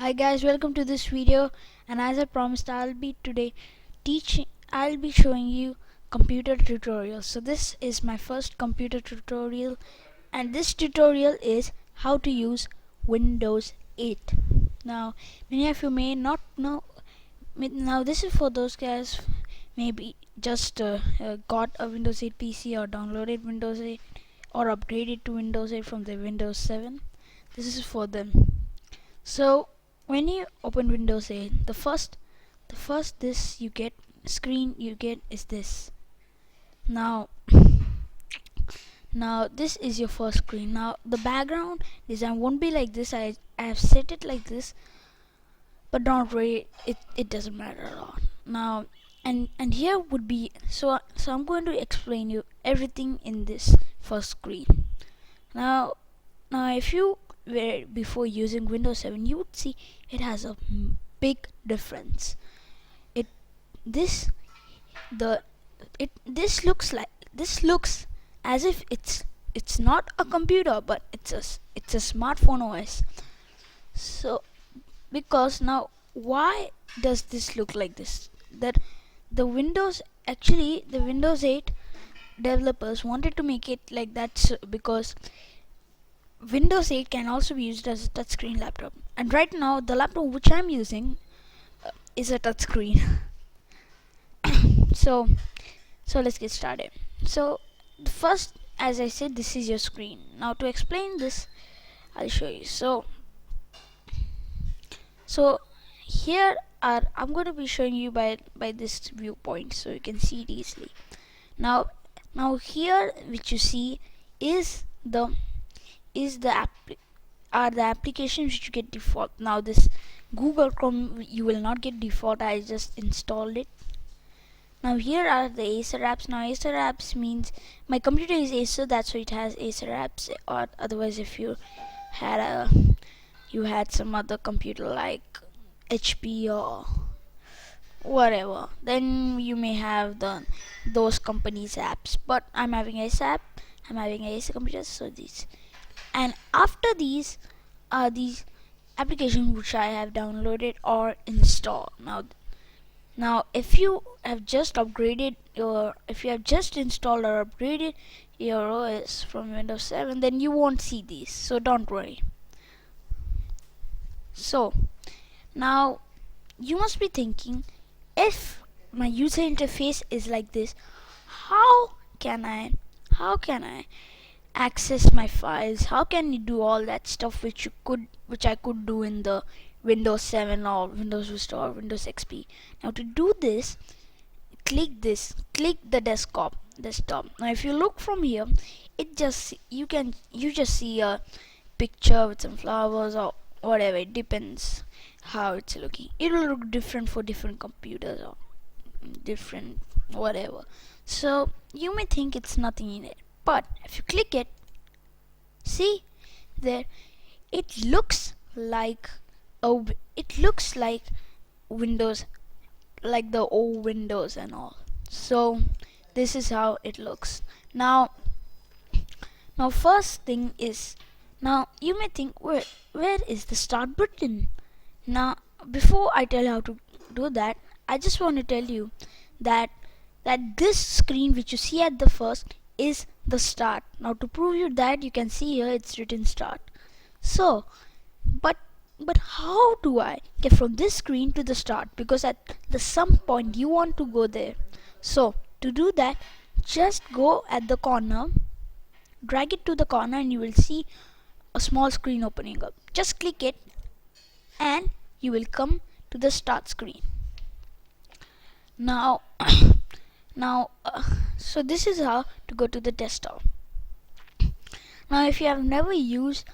Hi guys, welcome to this video, and as I promised I'll be showing you computer tutorials. So this is my first computer tutorial, and this tutorial is how to use Windows 8. Now many of you may not know. Now this is for those guys maybe just got a Windows 8 PC or downloaded Windows 8 or upgraded to Windows 8 from the Windows 7. This is for them. So when you open Windows 8, the first this you get screen you get is this. Now now this is your first screen. Now the background design won't be like this. I have set it like this, but don't worry, it doesn't matter at all. Now and here would be so I'm going to explain you everything in this first screen. Now if you were before using Windows 7, you would see it has a big difference. It this the it this looks as if it's not a computer, but it's a smartphone OS. So because now why does this look like this? That the Windows 8 developers wanted to make it like that, because Windows 8 can also be used as a touchscreen laptop, and right now the laptop which I'm using is a touchscreen. so so let's get started. So the first, as I said, this is your screen. Now to explain this, I'll show you. So here I'm going to be showing you by this viewpoint, so you can see it easily. Now here which you see is the are the applications which you get default. Now this Google Chrome you will not get default, I just installed it. Now here are the Acer apps. Now Acer apps means my computer is Acer, that's why it has Acer apps, or otherwise if you had some other computer like HP or whatever, then you may have those companies apps, but I'm having Acer app, I'm having Acer computer, so these. And after these are these applications which I have downloaded or installed. Now if you have just installed or upgraded your OS from Windows 7, then you won't see these, so don't worry. So now you must be thinking, if my user interface is like this, how can I access my files? How can you do all that stuff which I could do in the Windows 7 or Windows Vista or Windows XP? Now to do this, click the desktop. Now if you look from here, you just see a picture with some flowers or whatever. It depends how it's looking. It will look different for different computers or different whatever. So you may think it's nothing in it, but if you click it, see there, it looks like Windows, like the old Windows and all. So this is how it looks. Now first thing is, now you may think, where is the start button? Now before I tell you how to do that, I just want to tell you that this screen which you see at the first is the start. Now to prove you that, you can see here it's written start. So but how do I get from this screen to the start? Because at some point you want to go there. So to do that, just go at the corner, drag it to the corner, and you will see a small screen opening up. Just click it and you will come to the start screen. Now so this is how to go to the desktop. Now if you have never used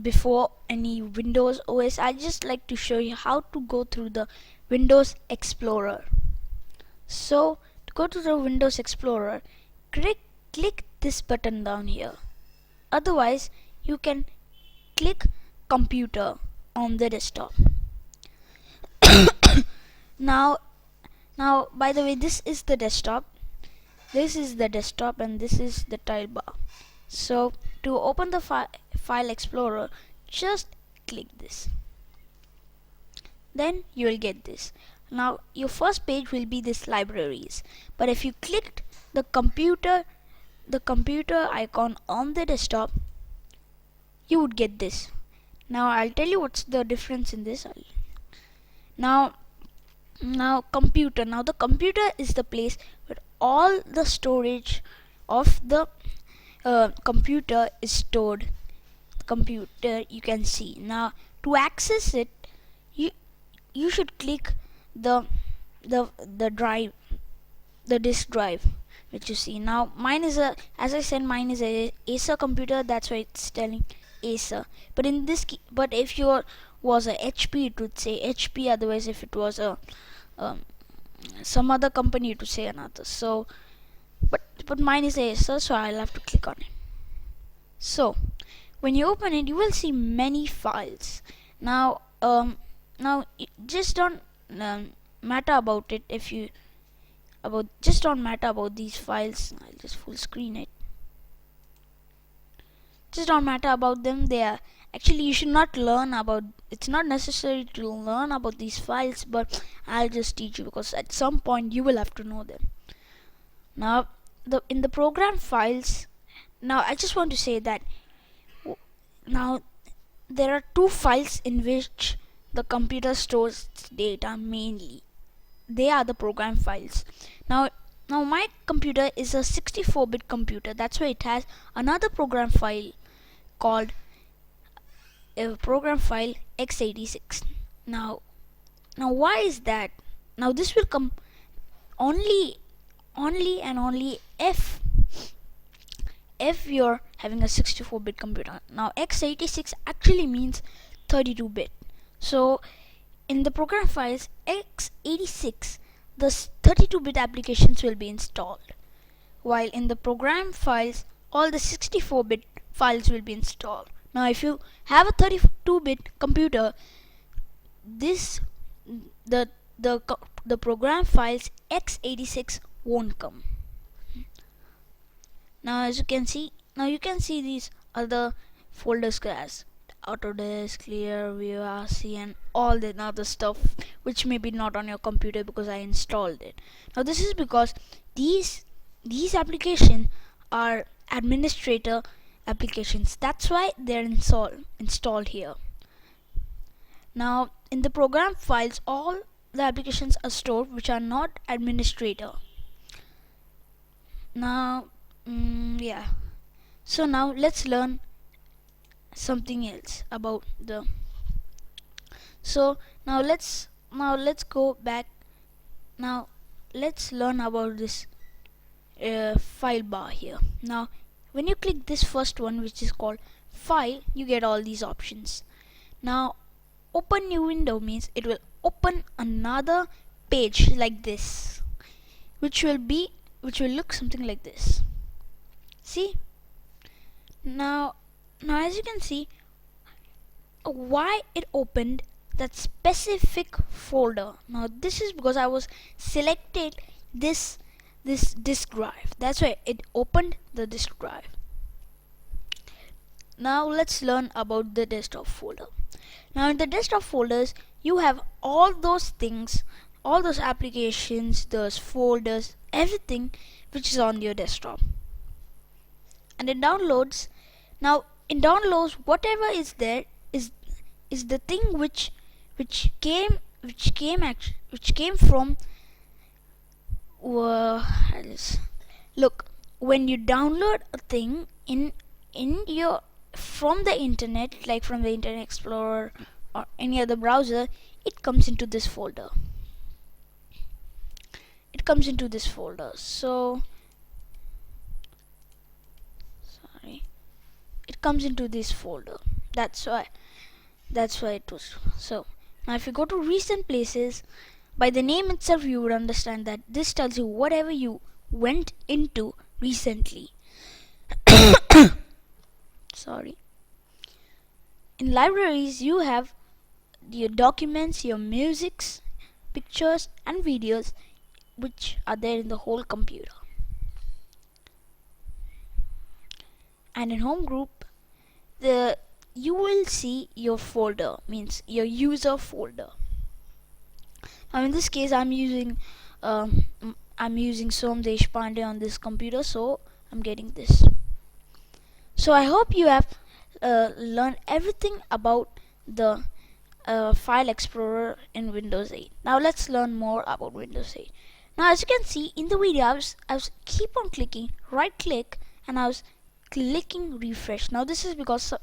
before any Windows OS, I just like to show you how to go through the Windows Explorer. So to go to the Windows Explorer, click this button down here. Otherwise you can click computer on the desktop. now by the way, this is the desktop, and this is the title. So to open the file explorer, just click this. then you will get this. Now your first page will be this libraries, but if you clicked the computer icon on the desktop, you would get this. Now I'll tell you what's the difference in this. Now computer. Now the computer is the place where all the storage of the computer is stored. Computer you can see. Now to access it, you should click the drive, the disk drive which you see. Now mine is a, as I said, mine is a Acer computer, that's why it's telling Acer. But in this but if your was a HP, it would say HP. Otherwise, if it was a some other company, it would say another. So but mine is Acer, so I'll have to click on it. So when you open it, you will see many files. Now just don't matter about it. If you just don't matter about these files. I'll just full screen it. Just don't matter about them. They are actually, you should not learn about, it's not necessary to learn about these files, but I'll just teach you because at some point you will have to know them. Now in the program files, now I just want to say that now there are two files in which the computer stores data mainly. They are the program files. Now my computer is a 64-bit computer. That's why it has another program file called program file x86. Now why is that? Now this will come only and only if you're having a 64-bit computer. Now x86 actually means 32-bit. So in the program files x86, the 32-bit applications will be installed, while in the program files all the 64-bit files will be installed. Now if you have a 32-bit computer, this the program files x86 won't come. Now as you can see, these other folders as Autodesk, Clearview, RC, and all the other stuff which may be not on your computer because I installed it. Now this is because these applications are administrator applications. That's why they're installed here. Now in the program files, all the applications are stored which are not administrator. Now yeah, so now let's learn something else about the, so now let's go back. Now let's learn about this file bar here. Now when you click this first one, which is called file, you get all these options. Now open new window means it will open another page like this, which will look something like this. See, now as you can see, why it opened that specific folder. Now this is because I was selected this disk drive. That's why it opened the disk drive. Now let's learn about the desktop folder. Now in the desktop folders, you have all those things, all those applications, those folders, everything which is on your desktop. And in downloads, whatever is there is the thing which came from look, when you download a thing in your from the internet, like from the Internet Explorer or any other browser, it comes into this folder. So sorry, it comes into this folder. That's why it was. So now if you go to recent places, by the name itself you would understand that this tells you whatever you went into recently. Sorry. In libraries, you have your documents, your musics, pictures and videos which are there in the whole computer. And in home group, you will see your folder, means your user folder. In this case, I'm using Som Deshpande on this computer, so I'm getting this. So I hope you have learned everything about the File Explorer in Windows 8. Now let's learn more about Windows 8. Now as you can see in the video, I was keep on clicking right click, and I was clicking refresh. Now this is because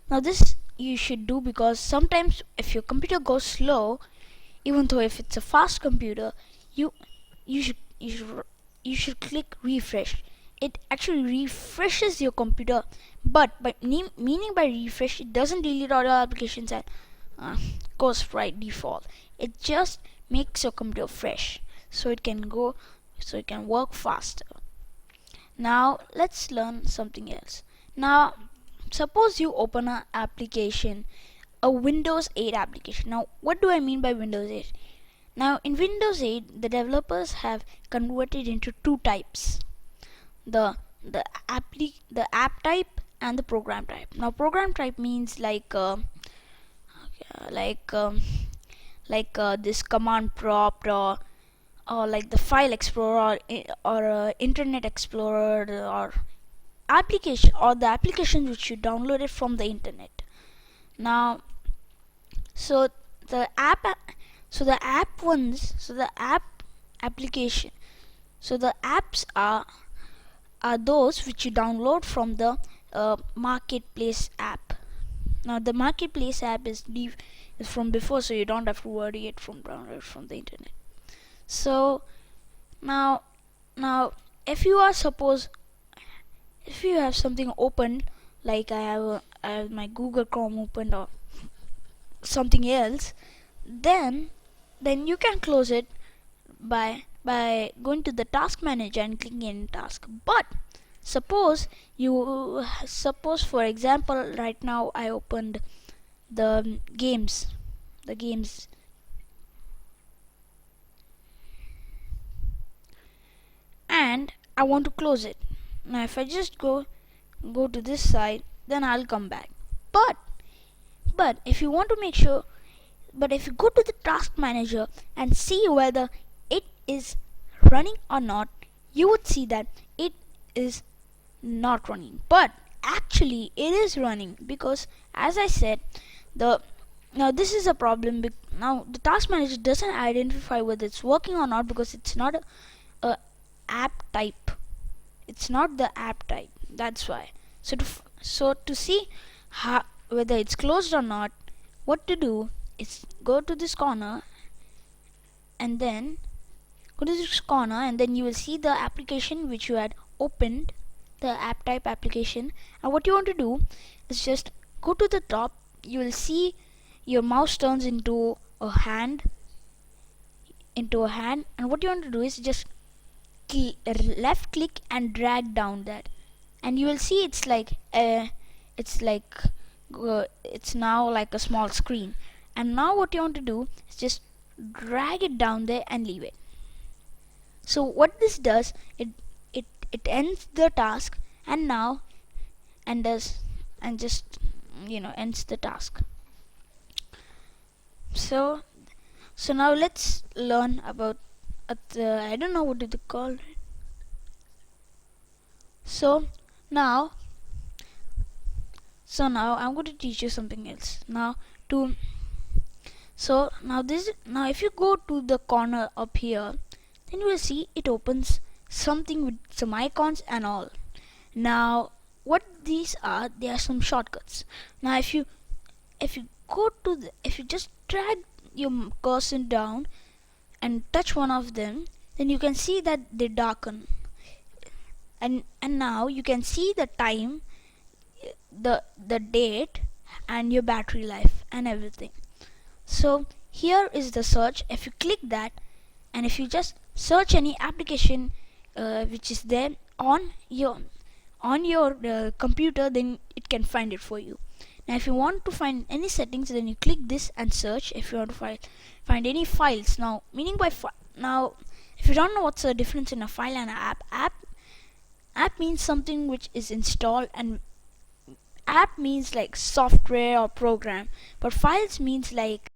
now this you should do because sometimes if your computer goes slow, even though if it's a fast computer, you you should you should you should click refresh. It actually refreshes your computer, but by meaning by refresh, it doesn't delete all your applications and uh, goes right default. It just makes your computer fresh, so it can work faster. Now let's learn something else. Now suppose you open an application, a Windows 8 application. Now what do I mean by Windows 8? Now in Windows 8, the developers have converted into two types: the app type and the program type. Now program type means like this command prompt, or like the File Explorer, or Internet Explorer, or application, or the application which you downloaded from the internet. Now so the app application, so the apps are those which you download from the marketplace app. Now the marketplace app is from before, so you don't have to worry it from download from the internet. So now if you have something open, like I have my Google Chrome open or something else, then you can close it by going to the task manager and clicking in task. But suppose for example, right now I opened the games and I want to close it. Now if I just go to this side, then I'll come back. But if you want to make sure, but if you go to the task manager and see whether it is running or not, you would see that it is not running. But actually it is running, because as I said, now this is a problem. Now the task manager doesn't identify whether it's working or not, because it's not a app type. It's not the app type. That's why. So to see whether it's closed or not, what to do is go to this corner, and then you will see the application which you had opened, the app type application. And what you want to do is just go to the top. You will see your mouse turns into a hand, and what you want to do is just left click and drag down that, and you will see it's now like a small screen. And now what you want to do is just drag it down there and leave it. So what this does, it ends the task, and just ends the task. So now let's learn about I don't know what do they call it. So now I'm going to teach you something else. Now if you go to the corner up here, then you will see it opens something with some icons and all. Now what these are, they are some shortcuts. Now if you just drag your cursor down and touch one of them, then you can see that they darken, and now you can see the time, the date, and your battery life and everything. So here is the search. If you click that, and if you just search any application which is there on your computer, then it can find it for you. Now if you want to find any settings, then you click this and search. If you want to find any files, now meaning by now if you don't know what's the difference in a file and an app means something which is installed, and app means like software or program, but files means like